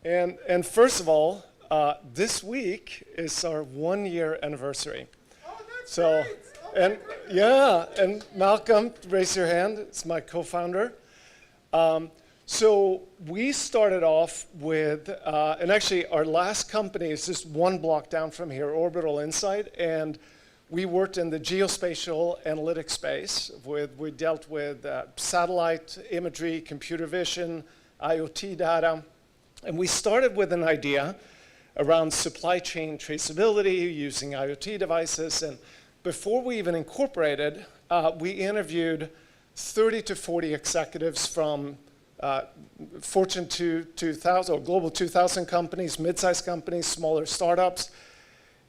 And first of all, this week is our 1-year anniversary. Oh, that's So, great. and yeah, and Malcolm, raise your hand. It's my co-founder. So we started off with, and actually our last company is just one block down from here, Orbital Insight, and we worked in the geospatial analytics space. We dealt with satellite imagery, computer vision, IoT data, and we started with an idea around supply chain traceability using IoT devices. And before we even incorporated, we interviewed 30 to 40 executives from Fortune 2000 or Global 2000 companies, mid-sized companies, smaller startups.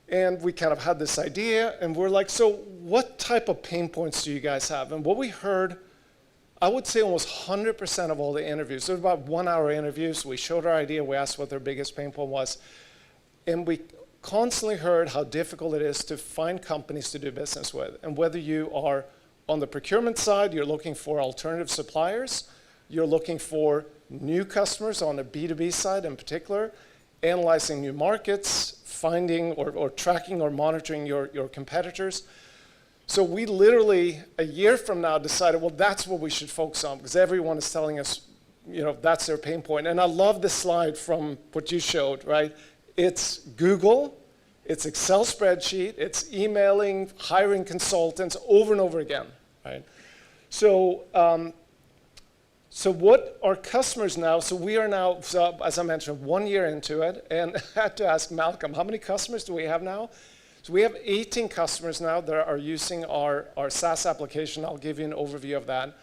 And we kind of had this idea, and we're like, so what type of pain points do you guys have? And what we heard, I would say almost 100% of all the interviews, there were about 1-hour interviews. We showed our idea, we asked what their biggest pain point was. And we constantly heard how difficult it is to find companies to do business with. And whether you are on the procurement side, you're looking for alternative suppliers, you're looking for new customers on the B2B side in particular, analyzing new markets, finding or tracking or monitoring your competitors. So we literally, a year from now, decided, well, that's what we should focus on, because everyone is telling us, that's their pain point. And I love this slide from what you showed, right? It's Google, it's Excel spreadsheet, it's emailing, hiring consultants over and over again, right? So, so what our customers now, so we are now, so as I mentioned, 1 year into it, and I had to ask Malcolm, how many customers do we have now? So we have 18 customers now that are using our SaaS application. I'll give you an overview of that.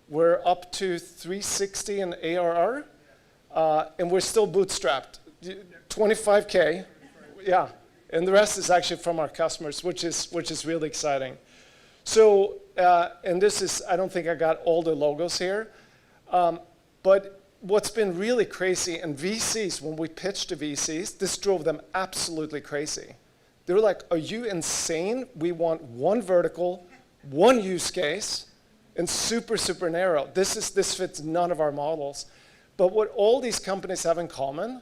We're up to 360 in ARR, and we're still bootstrapped. 25K, yeah, and the rest is actually from our customers, which is really exciting. So, and this is, I don't think I got all the logos here, but what's been really crazy, and VCs, when we pitched to VCs, this drove them absolutely crazy. They were like, are you insane? We want one vertical, one use case, and super, super narrow. This fits none of our models. But what all these companies have in common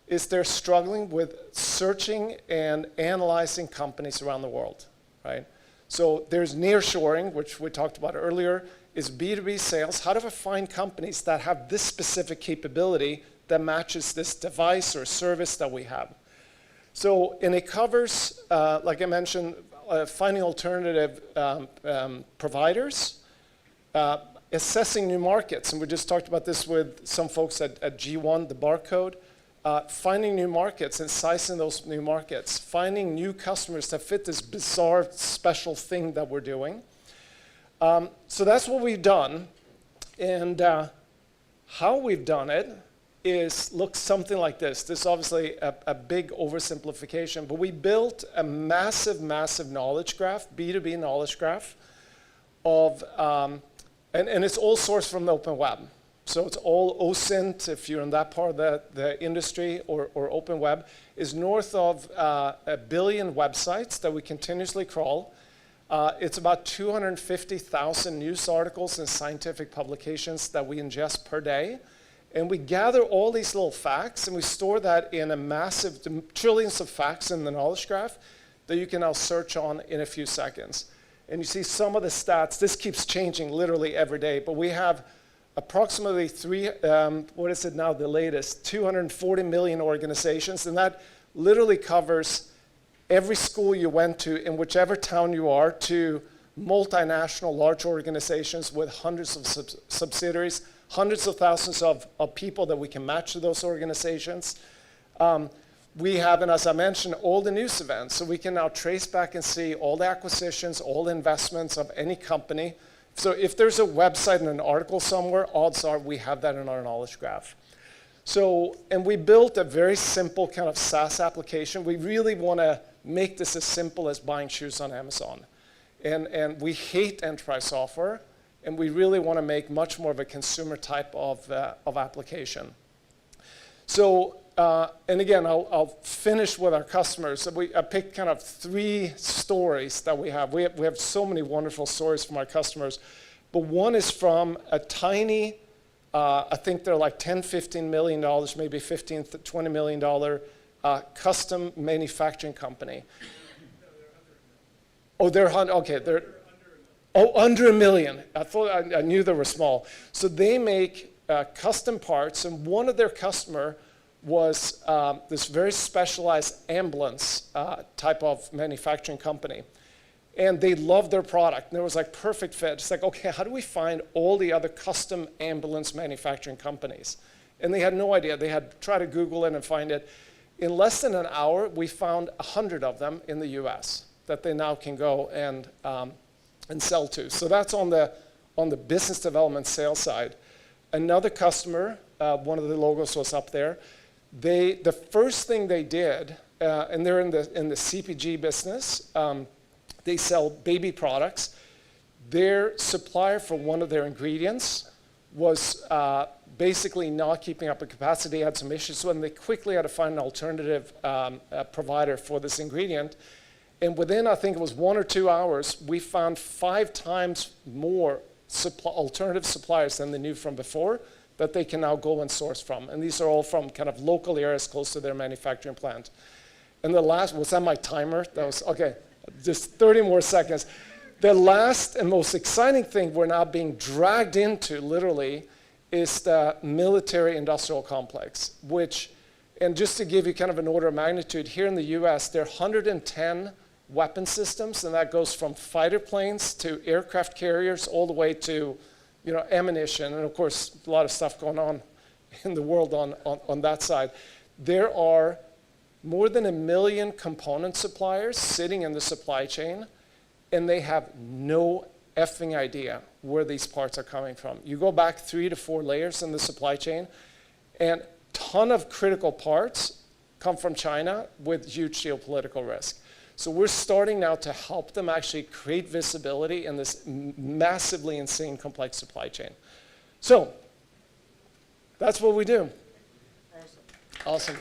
is they're struggling with searching and analyzing companies around the world, right? So there's nearshoring, which we talked about earlier, is B2B sales. How do I find companies that have this specific capability that matches this device or service that we have? So, and it covers, like I mentioned, finding alternative providers, assessing new markets, and we just talked about this with some folks at G1, the barcode, finding new markets and sizing those new markets, finding new customers that fit this bizarre, special thing that we're doing. So that's what we've done, and how we've done it looks something like this. This is obviously a big oversimplification, but we built a massive, massive knowledge graph, B2B knowledge graph, of, and it's all sourced from the open web. So it's all OSINT, if you're in that part of the industry, or open web, is north of 1 billion websites that we continuously crawl. It's about 250,000 news articles and scientific publications that we ingest per day. And we gather all these little facts, and we store that in a massive, trillions of facts in the knowledge graph that you can now search on in a few seconds. And you see some of the stats. This keeps changing literally every day, but we have approximately what is it now, the latest, 240 million organizations, and that literally covers every school you went to in whichever town you are, to multinational large organizations with hundreds of subsidiaries, hundreds of thousands of people that we can match to those organizations. We have, and as I mentioned, all the news events, so we can now trace back and see all the acquisitions, all the investments of any company. So if there's a website and an article somewhere, odds are we have that in our knowledge graph. So, and we built a very simple kind of SaaS application. We really want to make this as simple as buying shoes on Amazon. And we hate enterprise software, and we really want to make much more of a consumer type of application. So, and again, I'll finish with our customers. So I picked kind of 3 stories that we have. We have so many wonderful stories from our customers, but one is from a tiny I think they're like $10, $15 million, maybe $15, $20 million custom manufacturing company. Oh, okay, they're under $1 million. I thought I knew they were small. So they make custom parts, and one of their customer was this very specialized ambulance type of manufacturing company. And they loved their product, and it was like perfect fit. It's like, okay, how do we find all the other custom ambulance manufacturing companies? And they had no idea. They had tried to Google it and find it. In less than an hour, we found 100 of them in the US that they now can go and sell to. So that's on the business development sales side. Another customer, one of the logos was up there. The first thing they did, and they're in the CPG business. They sell baby products. Their supplier for one of their ingredients was basically not keeping up with capacity, had some issues, so they quickly had to find an alternative provider for this ingredient. And within, I think it was 1 or 2 hours, we found 5 times more alternative suppliers than they knew from before that they can now go and source from. And these are all from kind of local areas close to their manufacturing plant. And the last, was that my timer? That was, okay. Just 30 more seconds. The last and most exciting thing we're now being dragged into, literally, is the military industrial complex, which, and just to give you kind of an order of magnitude, here in the US, there are 110 weapon systems, and that goes from fighter planes to aircraft carriers all the way to, ammunition, and of course, a lot of stuff going on in the world on that side. There are more than 1 million component suppliers sitting in the supply chain, and they have no effing idea where these parts are coming from. You go back 3 to 4 layers in the supply chain, and a ton of critical parts come from China with huge geopolitical risk. So we're starting now to help them actually create visibility in this massively insane complex supply chain. So that's what we do. Awesome.